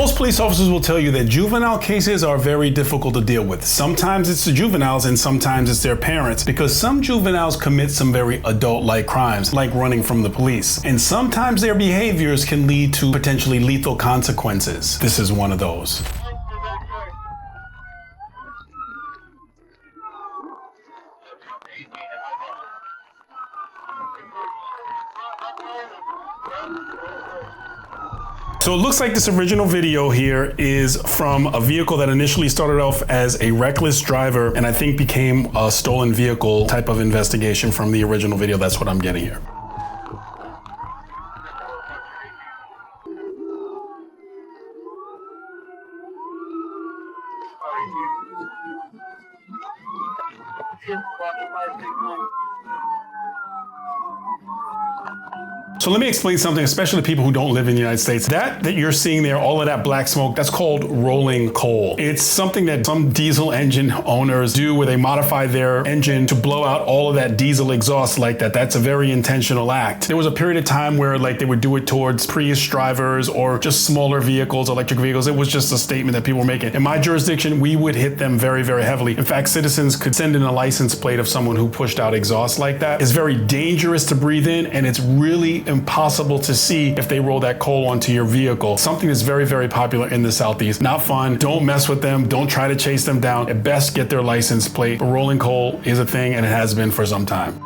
Most police officers will tell you that juvenile cases are very difficult to deal with. Sometimes it's the juveniles and sometimes it's their parents, because some juveniles commit some very adult-like crimes, like running from the police. And sometimes their behaviors can lead to potentially lethal consequences. This is one of those. So it looks like this original video here is from a vehicle that initially started off as a reckless driver and I think became a stolen vehicle type of investigation from the original video. That's what I'm getting here. So let me explain something, especially to people who don't live in the United States. That you're seeing there, all of that black smoke, that's called rolling coal. It's something that some diesel engine owners do where they modify their engine to blow out all of that diesel exhaust like that. That's a very intentional act. There was a period of time where like they would do it towards Prius drivers or just smaller vehicles, electric vehicles. It was just a statement that people were making. In my jurisdiction, we would hit them very, very heavily. In fact, citizens could send in a license plate of someone who pushed out exhaust like that. It's very dangerous to breathe in, and it's really impossible to see if they roll that coal onto your vehicle. Something that's very, very popular in the Southeast. Not fun. Don't mess with them. Don't try to chase them down. At best, get their license plate. But rolling coal is a thing, and it has been for some time.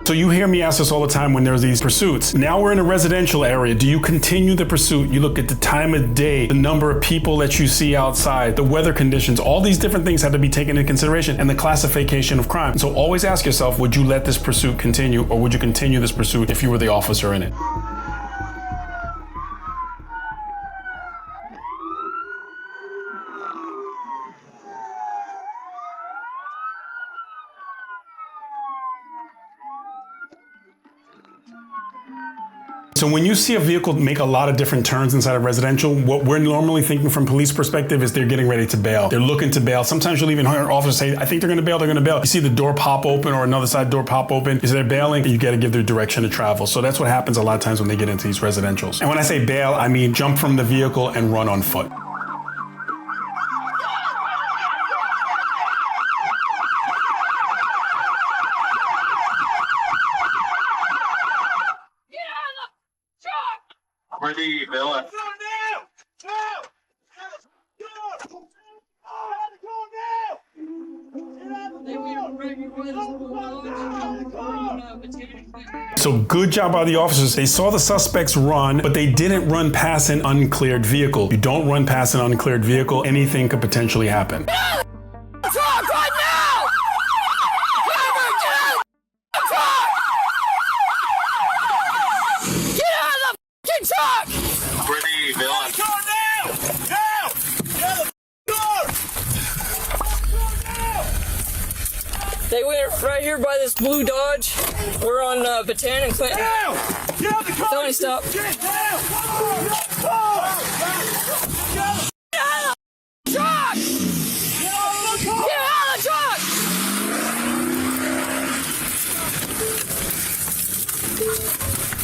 So you hear me ask this all the time when there's these pursuits. Now we're in a residential area. Do you continue the pursuit? You look at the time of day, the number of people that you see outside, the weather conditions, all these different things have to be taken into consideration, and the classification of crime. So always ask yourself, would you let this pursuit continue, or would you continue this pursuit if you were the officer in it? So when you see a vehicle make a lot of different turns inside of residential, what we're normally thinking from police perspective is they're getting ready to bail. They're looking to bail. Sometimes you'll even hear an officer say, I think they're gonna bail, they're gonna bail. You see the door pop open or another side door pop open. Is they're bailing? You gotta give their direction to travel. So that's what happens a lot of times when they get into these residentials. And when I say bail, I mean jump from the vehicle and run on foot. Where do you bill it? So good job by the officers. They saw the suspects run, but they didn't run past an uncleared vehicle. You don't run past an uncleared vehicle, anything could potentially happen. Where do you bill it? They went right here by this blue Dodge. We're on Detaining, Clinton. Tony, stop. Get out of the truck! Get out of the truck!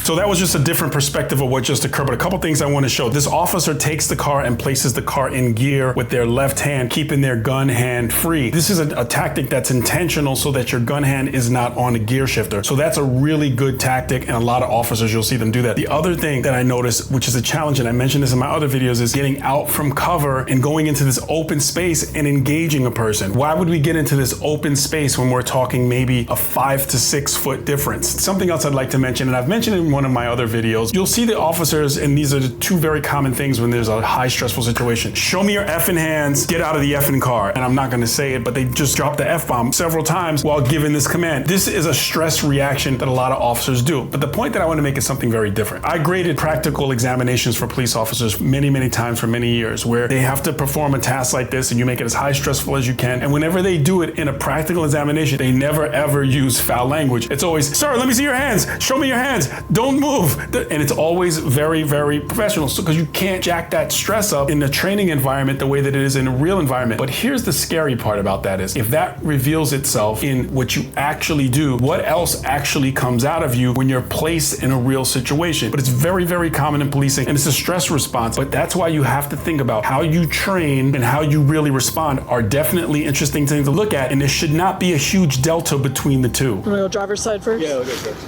So that was just a different perspective of what just occurred, but a couple things I want to show. This officer takes the car and places the car in gear with their left hand, keeping their gun hand free. This is a tactic that's intentional so that your gun hand is not on a gear shifter. So that's a really good tactic, and a lot of officers, you'll see them do that. The other thing that I noticed, which is a challenge, and I mentioned this in my other videos, is getting out from cover and going into this open space and engaging a person. Why would we get into this open space when we're talking maybe a 5 to 6 foot difference? Something else I'd like to mention, and I've mentioned it in one of my other videos, you'll see the officers, and these are the two very common things when there's a high stressful situation. Show me your effing hands, get out of the effing car. And I'm not gonna say it, but they just dropped the F-bomb several times while giving this command. This is a stress reaction that a lot of officers do. But the point that I wanna make is something very different. I graded practical examinations for police officers many, many times for many years, where they have to perform a task like this and you make it as high stressful as you can. And whenever they do it in a practical examination, they never ever use foul language. It's always, sir, let me see your hands. Show me your hands. don't move. And it's always very, very professional. So, because you can't jack that stress up in the training environment the way that it is in a real environment. But here's the scary part about that is if that reveals itself in what you actually do, what else actually comes out of you when you're placed in a real situation? But it's very, very common in policing, and it's a stress response. But that's why you have to think about how you train and how you really respond are definitely interesting things to look at, and there should not be a huge delta between the two. Want to go driver's side first? Yeah, we'll go first.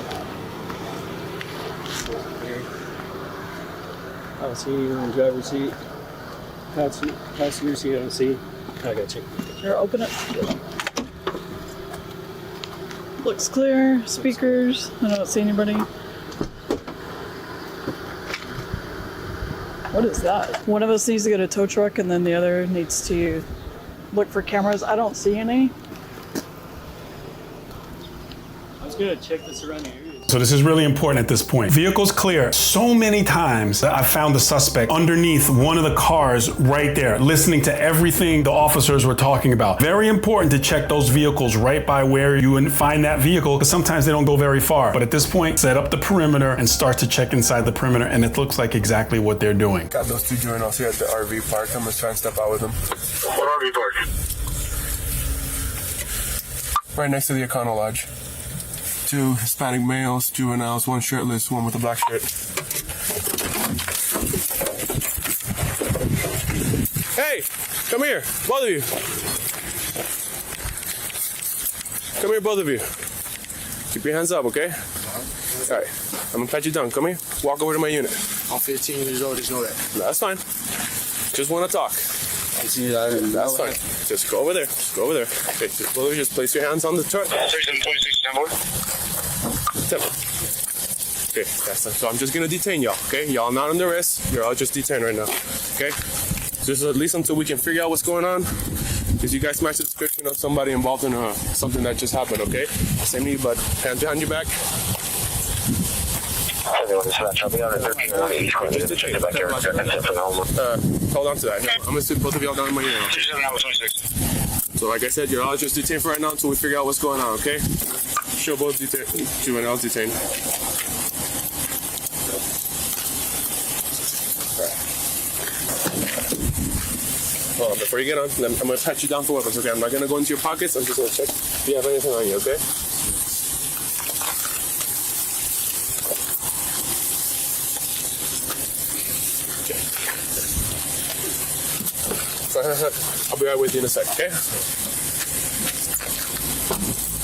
I'll see you in the driver's seat. Passenger seat on the seat. I got you. Here, open it. Looks clear. Speakers. I don't see anybody. What is that? One of us needs to get a tow truck and then the other needs to look for cameras. I don't see any. I was gonna check the surrounding areas. So this is really important at this point. Vehicle's clear. So many times that I've found the suspect underneath one of the cars right there, listening to everything the officers were talking about. Very important to check those vehicles right by where you find that vehicle, because sometimes they don't go very far. But at this point, set up the perimeter and start to check inside the perimeter, and it looks like exactly what they're doing. Got those two juveniles here at the RV park. I'm gonna try and step out with them. What RV park? Right next to the Econo Lodge. Two Hispanic males, juveniles, one shirtless, one with a black shirt. Hey, come here, both of you. Come here, both of you. Keep your hands up, okay? All right, I'm gonna pat you down. Come here, walk over to my unit. I'm 15 years old, just know that. That's fine. Just wanna talk. That's fine. Just go over there. Just go over there. Okay, just both of you just place your hands on the truck. 3626 Okay, that's it. So I'm just gonna detain y'all, okay? Y'all not under arrest. You're all just detained right now, okay? Just at least until we can figure out what's going on. Because you guys match the description of somebody involved in something that just happened, okay? Same to you, bud. Hands behind your back. Hold on to that. I'm gonna sit both of y'all down in my unit. So like I said, you're all just detained for right now until we figure out what's going on, okay? Show both juveniles detained. Alright. Hold on, before you get on, I'm gonna pat you down for weapons, okay? I'm not gonna go into your pockets, I'm just gonna check if you have anything on you, okay? I'll be right with you in a sec, okay?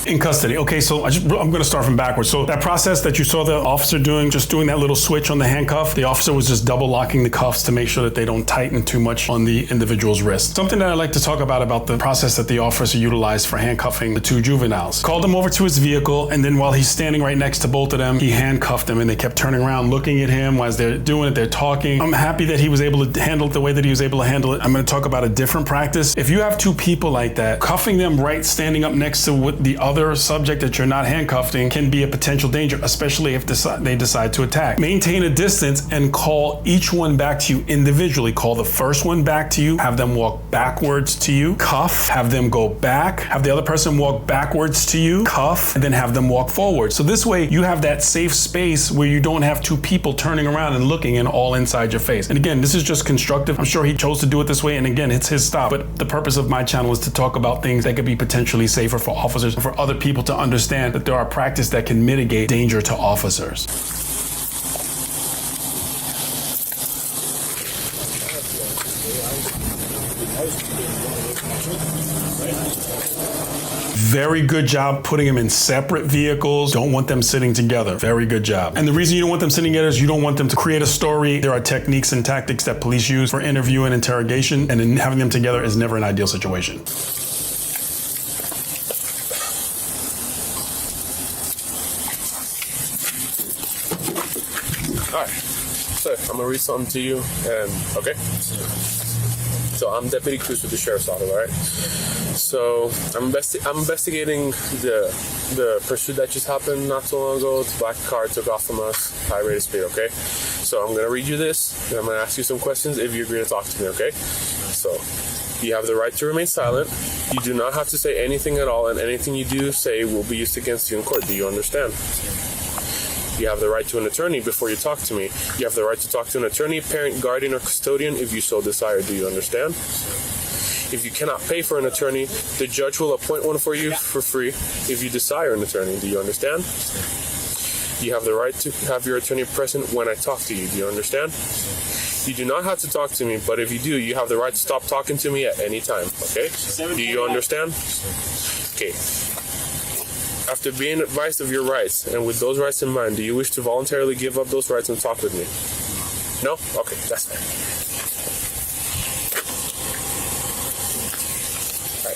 In custody. Okay, so I'm going to start from backwards. So that process that you saw the officer doing, just doing that little switch on the handcuff, the officer was just double locking the cuffs to make sure that they don't tighten too much on the individual's wrist. Something that I like to talk about the process that the officer utilized for handcuffing the two juveniles. Called them over to his vehicle, and then while he's standing right next to both of them, he handcuffed them, and they kept turning around, looking at him as they're doing it, they're talking. I'm happy that he was able to handle it the way that he was able to handle it. I'm going to talk about a different practice. If you have two people like that, cuffing them right standing up next to what the other subject that you're not handcuffing can be a potential danger, especially if they decide to attack. Maintain a distance and call each one back to you individually. Call the first one back to you, have them walk backwards to you, cuff, have them go back, have the other person walk backwards to you, cuff, and then have them walk forward. So this way you have that safe space where you don't have two people turning around and looking and all inside your face. And again, this is just constructive. I'm sure he chose to do it this way, and again, it's his stop. But the purpose of my channel is to talk about things that could be potentially safer for officers and for other people to understand that there are practices that can mitigate danger to officers. Very good job putting them in separate vehicles. Don't want them sitting together. Very good job. And the reason you don't want them sitting together is you don't want them to create a story. There are techniques and tactics that police use for interview and interrogation, and then having them together is never an ideal situation. All right, so I'm gonna read something to you, and okay. So I'm Deputy Cruz with the Sheriff's Office, all right? So I'm investigating the pursuit that just happened not so long ago. The black car took off from us, high rate of speed, okay? So I'm gonna read you this, and I'm gonna ask you some questions if you agree to talk to me, okay? So you have the right to remain silent. You do not have to say anything at all, and anything you do say will be used against you in court. Do you understand? You have the right to an attorney before you talk to me. You have the right to talk to an attorney, parent, guardian, or custodian if you so desire. Do you understand? If you cannot pay for an attorney, the judge will appoint one for you for free if you desire an attorney. Do you understand? You have the right to have your attorney present when I talk to you. Do you understand? You do not have to talk to me, but if you do, you have the right to stop talking to me at any time. Okay? Do you understand? Okay. After being advised of your rights, and with those rights in mind, do you wish to voluntarily give up those rights and talk with me? No? Okay, that's fine.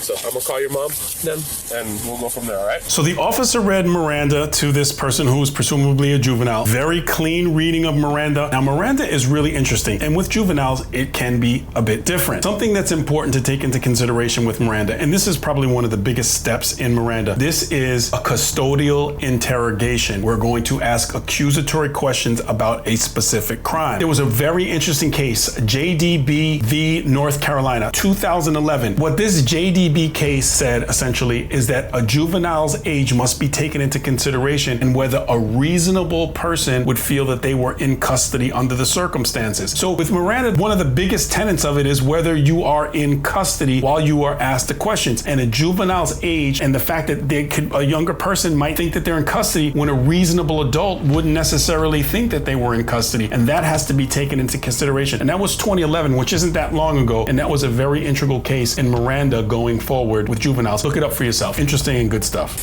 So I'm gonna call your mom then, and we'll go from there, all right? So the officer read Miranda to this person who was presumably a juvenile. Very clean reading of Miranda. Now, Miranda is really interesting, and with juveniles, it can be a bit different. Something that's important to take into consideration with Miranda, and this is probably one of the biggest steps in Miranda. This is a custodial interrogation. We're going to ask accusatory questions about a specific crime. There was a very interesting case, JDB v. North Carolina, 2011. What this JDB case said essentially is that a juvenile's age must be taken into consideration and whether a reasonable person would feel that they were in custody under the circumstances. So with Miranda, one of the biggest tenets of it is whether you are in custody while you are asked the questions. And a juvenile's age and the fact that a younger person might think that they're in custody when a reasonable adult wouldn't necessarily think that they were in custody. And that has to be taken into consideration. And that was 2011, which isn't that long ago. And that was a very integral case in Miranda going forward with juveniles. Look it up for yourself. Interesting and good stuff.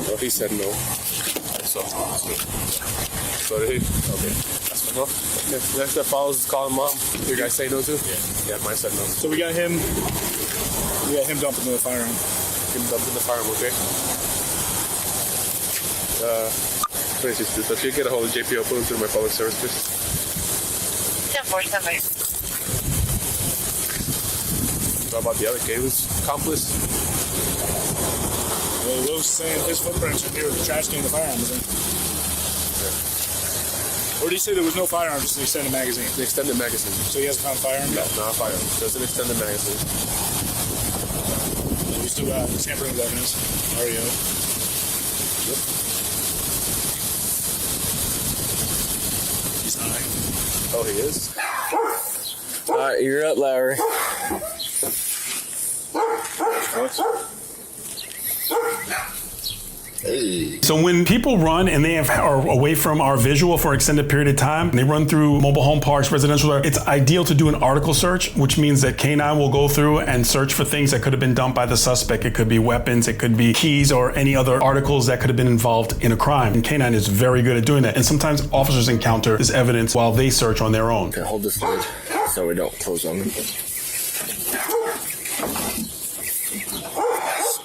Well, he said no. So did he? Okay. That's fine. Okay. The next that follows is calling mom. Your guys say no too? Yeah. Yeah, mine said no. So we got him dumped into the firearm. Him dumped in the firearm, okay? Please, so if you get a hold of JPO, put him through my public service, please. 1047. What about the other guy? He was accomplice. Well, Will's saying his footprints are near the trash can of the firearm, isn't it? Or did he say there was no firearm, just an extended magazine? The extended magazine. So he hasn't found a firearm? No, not a firearm. Just an extended magazine. We still got tampering with evidence. REO. Yep. He's high. Oh, he is? All right, you're up, Lowry. So when people run and they are away from our visual for an extended period of time, and they run through mobile home parks, residential, it's ideal to do an article search, which means that K9 will go through and search for things that could have been dumped by the suspect. It could be weapons, it could be keys, or any other articles that could have been involved in a crime. And K9 is very good at doing that. And sometimes officers encounter this evidence while they search on their own. Okay, hold this lid so we don't close on them.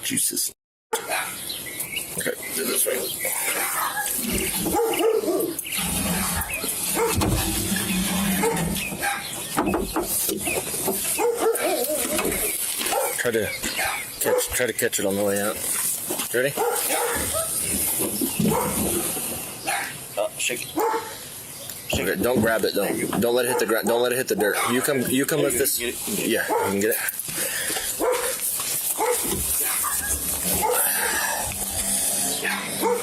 Juices. Okay, do this way. Try to catch it on the way out. Ready? Oh, shake it. Shake it. Don't grab it though. Don't let it hit the ground. Don't let it hit the dirt. You come lift this. Yeah, you can get it.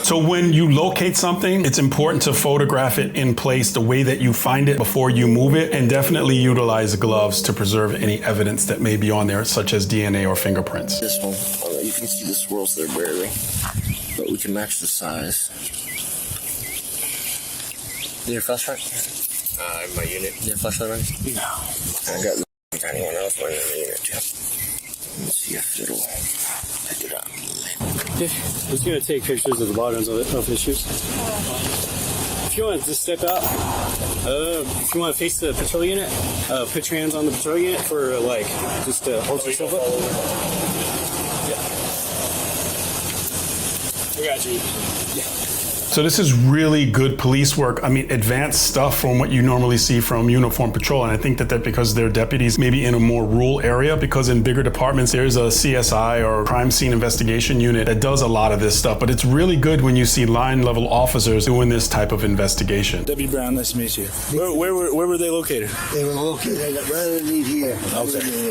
So when you locate something, it's important to photograph it in place the way that you find it before you move it, and definitely utilize gloves to preserve any evidence that may be on there, such as DNA or fingerprints. This one, you can see the swirls there barely, but we can match the size. Your flashlight? My unit. Your flashlight on? No. I got anyone else running in the unit too. Let's see if it'll pick it up. It's going to take pictures of the bottoms of the shoes. If you want to just step out, if you want to face the patrol unit, put your hands on the patrol unit for just to hold yourself up. We got you. Yeah. So this is really good police work. I mean, advanced stuff from what you normally see from uniform patrol. And I think that because they're deputies maybe in a more rural area, because in bigger departments, there's a CSI or crime scene investigation unit that does a lot of this stuff. But it's really good when you see line level officers doing this type of investigation. W. Brown, nice to meet you. Where were they located? They were located right underneath here. Okay.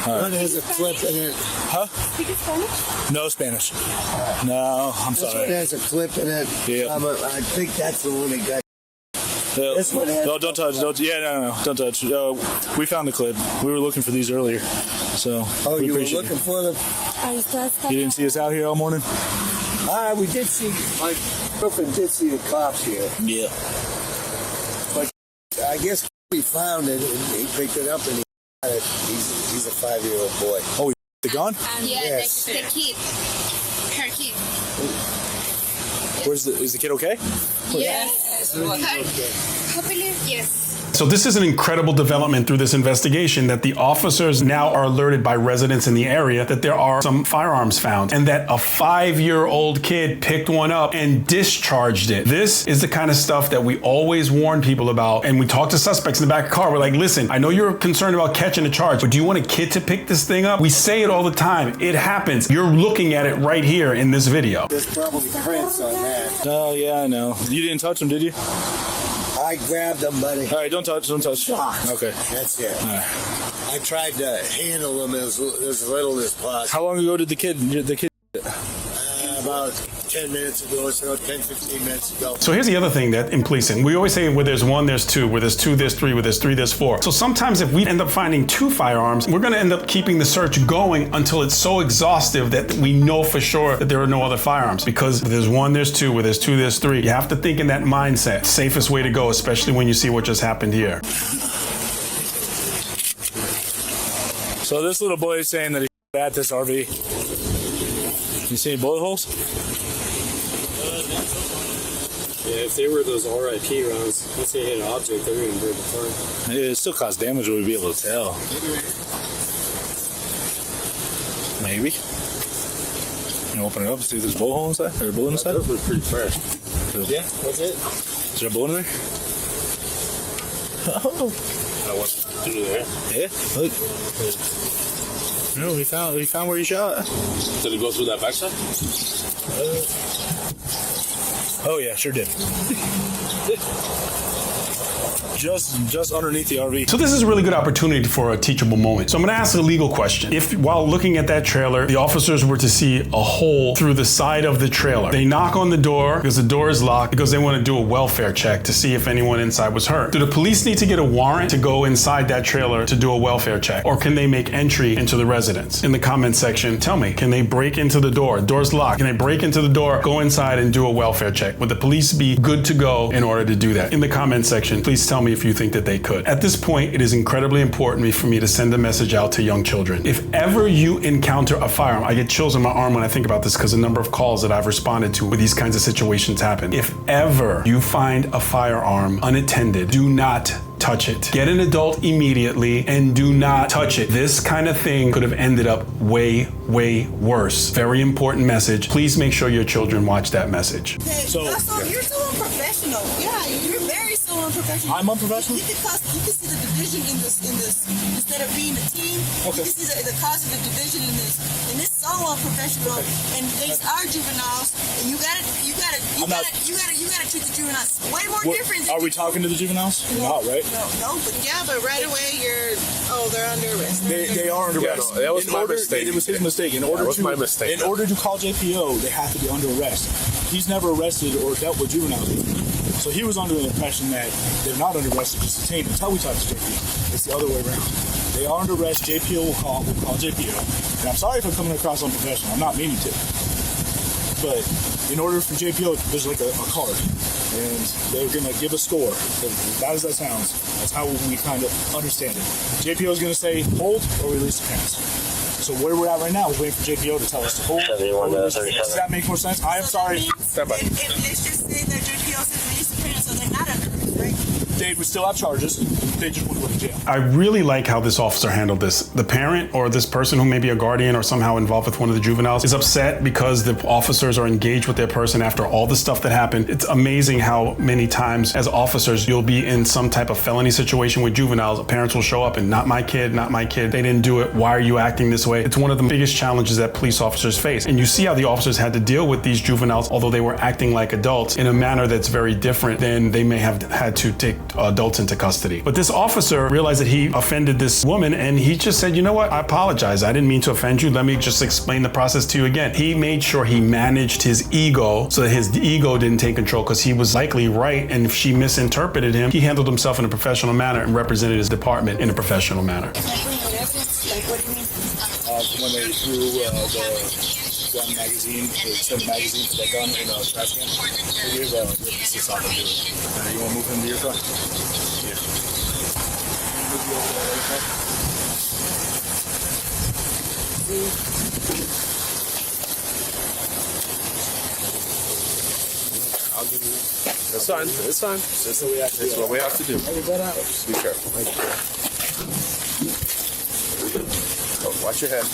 One has a flip in it. Huh? Speak Spanish? No Spanish. No, I'm This one has a clip in it. Yeah. I think that's the one that got. Yeah. This one has. No, don't touch. Don't. Yeah, no, don't touch. We found the clip. We were looking for these earlier, so. Oh, we you were appreciate looking for them? You didn't see us out here all morning? We did see. My girlfriend did see the cops here. Yeah. But I guess we found it and he picked it up and he got it. He's a 5-year-old boy. Oh, the gun? Yeah, Yes. the kid. Her kid. Is the kid okay? Yes. Hopefully, yes. So this is an incredible development through this investigation that the officers now are alerted by residents in the area that there are some firearms found and that a 5-year-old kid picked one up and discharged it. This is the kind of stuff that we always warn people about, and we talk to suspects in the back of the car. We're like, listen, I know you're concerned about catching a charge, but do you want a kid to pick this thing up? We say it all the time. It happens. You're looking at it right here in this video. There's probably prints on that. Oh, yeah, I know. You didn't touch him, did you? I grabbed them, buddy. All right, don't touch. Don't touch. Okay. That's it. All right. I tried to handle them as little as possible. How long ago did the kid? About 10 minutes ago, so 10, 15 minutes ago. So here's the other thing that in policing, we always say where there's one, there's two, where there's two, there's three, where there's three, there's four. So sometimes if we end up finding 2 firearms, we're gonna end up keeping the search going until it's so exhaustive that we know for sure that there are no other firearms. Because there's 1, there's 2, where there's 2, there's 3. You have to think in that mindset. Safest way to go, especially when you see what just happened here. So this little boy is saying that he's at this RV. You see any bullet holes? Yeah, if they were those RIP rounds, once they hit an object, they're going to break apart. It still caused damage, we'd be able to tell. Maybe. You know, open it up and see if there's a bullet hole inside? Or a bullet inside? Those look pretty fresh. Yeah, That's it. is there a bullet in there? Oh. I want to do that. Yeah, look. No, we found where you shot. Did it go through that backside? Oh yeah, sure did. Just underneath the RV. So this is a really good opportunity for a teachable moment. So I'm gonna ask a legal question. If while looking at that trailer, the officers were to see a hole through the side of the trailer, they knock on the door because the door is locked because they want to do a welfare check to see if anyone inside was hurt. Do the police need to get a warrant to go inside that trailer to do a welfare check? Or can they make entry into the residence? In the comment section, tell me, can they break into the door? Door's locked. Can they break into the door, go inside and do a welfare check? Would the police be good to go in order to do that? In the comment section, please tell me if you think that they could. At this point, it is incredibly important for me to send a message out to young children. If ever you encounter a firearm, I get chills on my arm when I think about this because the number of calls that I've responded to with these kinds of situations happen. If ever you find a firearm unattended, do not touch it. Get an adult immediately and do not touch it. This kind of thing could have ended up way, way worse. Very important message. Please make sure your children watch that message. So you're so unprofessional. Yeah, you're very so unprofessional. I'm unprofessional? You can see the division in this instead of being a team. Okay. You can see the cause of the division in this. And it's so unprofessional. Okay. And they are juveniles. And you gotta treat the juveniles way more different. Are we talking to the juveniles? Not, right? No, but right away they're under arrest. They are under arrest. That was my mistake. It was his mistake. In order to call JPO, they have to be under arrest. He's never arrested or dealt with juveniles before. So he was under the impression that they're not under arrest, they're just detained until we talk to JPO. It's the other way around. They are under arrest. JPO will call JPO. And I'm sorry if I'm coming across unprofessional. I'm not meaning to. But in order for JPO, there's like a card. And they're going to give a score. As bad as that sounds, that's how we kind of understand it. JPO is going to say hold or release the parents. So where we're at right now, we're waiting for JPO to tell us to hold. Does that make more sense? I am sorry. Stand by. Let's just say that JPO says release the parents, so they're not under arrest, right? They would still have charges. They just wouldn't go to jail. I really like how this officer handled this. The parent or this person who may be a guardian or somehow involved with one of the juveniles is upset because the officers are engaged with their person after all the stuff that happened. It's amazing how many times as officers you'll be in some type of felony situation with juveniles. Parents will show up and not my kid, they didn't do it. Why are you acting this way? It's one of the biggest challenges that police officers face. And you see how the officers had to deal with these juveniles, although they were acting like adults, in a manner that's very different than they may have had to take adults into custody. But this officer realized that he offended this woman, and he just said, you know what, I apologize. I didn't mean to offend you. Let me just explain the process to you again. He made sure he managed his ego so that his ego didn't take control, because he was likely right, and if she misinterpreted him, he handled himself in a professional manner and represented his department in a professional manner. When they threw the gun magazine, the extended magazine for that gun in a trash can, we have witnesses on the do it. You want to move him to your car? Yeah. Move you over there, okay? I'll give you. That's fine. It's fine. That's what we have to do. Just be careful. Oh, watch your head.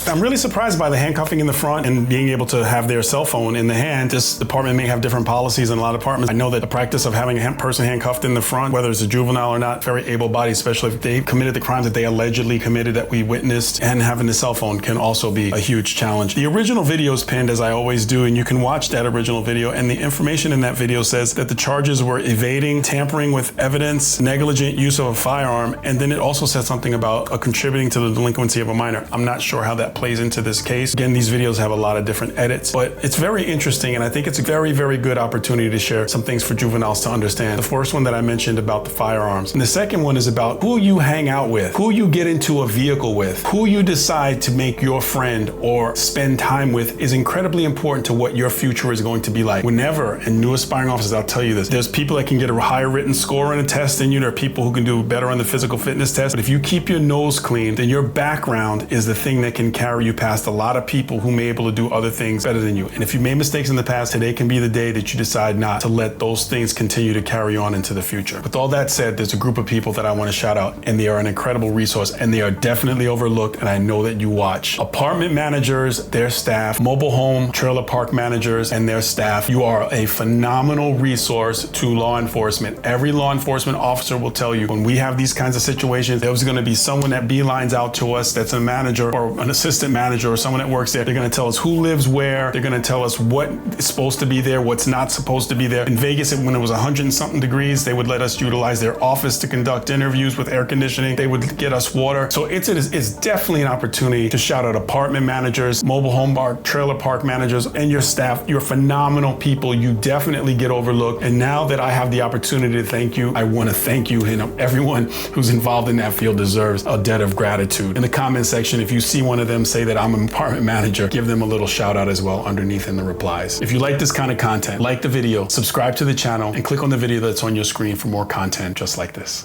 I'm really surprised by the handcuffing in the front and being able to have their cell phone in the hand. This department may have different policies in a lot of departments. I know that the practice of having a person handcuffed in the front, whether it's a juvenile or not, very able-bodied, especially if they committed the crimes that they allegedly committed that we witnessed, and having the cell phone can also be a huge challenge. The original video is pinned, as I always do, and you can watch that original video, and the information in that video says that the charges were evading, tampering with evidence, negligent use of a firearm, and then it also said something about contributing to the delinquency of a minor. I'm not sure how that plays into this case. Again, these videos have a lot of different edits, but it's very interesting, and I think it's a very, very good opportunity to share some things for juveniles to understand. The first one that I mentioned about the firearms, and the second one is about who you hang out with, who you get into a vehicle with, who you decide to make your friend or spend time with is incredibly important to what your future is going to be like. Whenever, and new aspiring officers, I'll tell you this, there's people that can get a higher written score on a test than you. There are people who can do better on the physical fitness test, but if you keep your nose clean, then your background is the thing that can carry you past a lot of people who may be able to do other things better than you. And if you made mistakes in the past, today can be the day that you decide not to let those things continue to carry on into the future. With all that said, there's a group of people that I want to shout out, and they are an incredible resource, and they are definitely overlooked, and I know that you watch. Apartment managers, their staff, mobile home, trailer park managers, and their staff. You are a phenomenal resource to law enforcement. Every law enforcement officer will tell you, when we have these kinds of situations, there's going to be someone that beelines out to us that's a manager or an assistant manager or someone that works there. They're going to tell us who lives where. They're going to tell us what is supposed to be there, what's not supposed to be there. In Vegas, when it was 100 and something degrees, they would let us utilize their office to conduct interviews with air conditioning. They would get us water. So it's definitely an opportunity to shout out apartment managers, mobile home park, trailer park managers, and your staff. You're phenomenal people. You definitely get overlooked. And now that I have the opportunity to thank you, I want to thank you. And everyone who's involved in that field deserves a debt of gratitude. In the comment section, if you see one of them say that I'm an apartment manager, give them a little shout out as well underneath in the replies. If you like this kind of content, like the video, subscribe to the channel, and click on the video that's on your screen for more content just like this.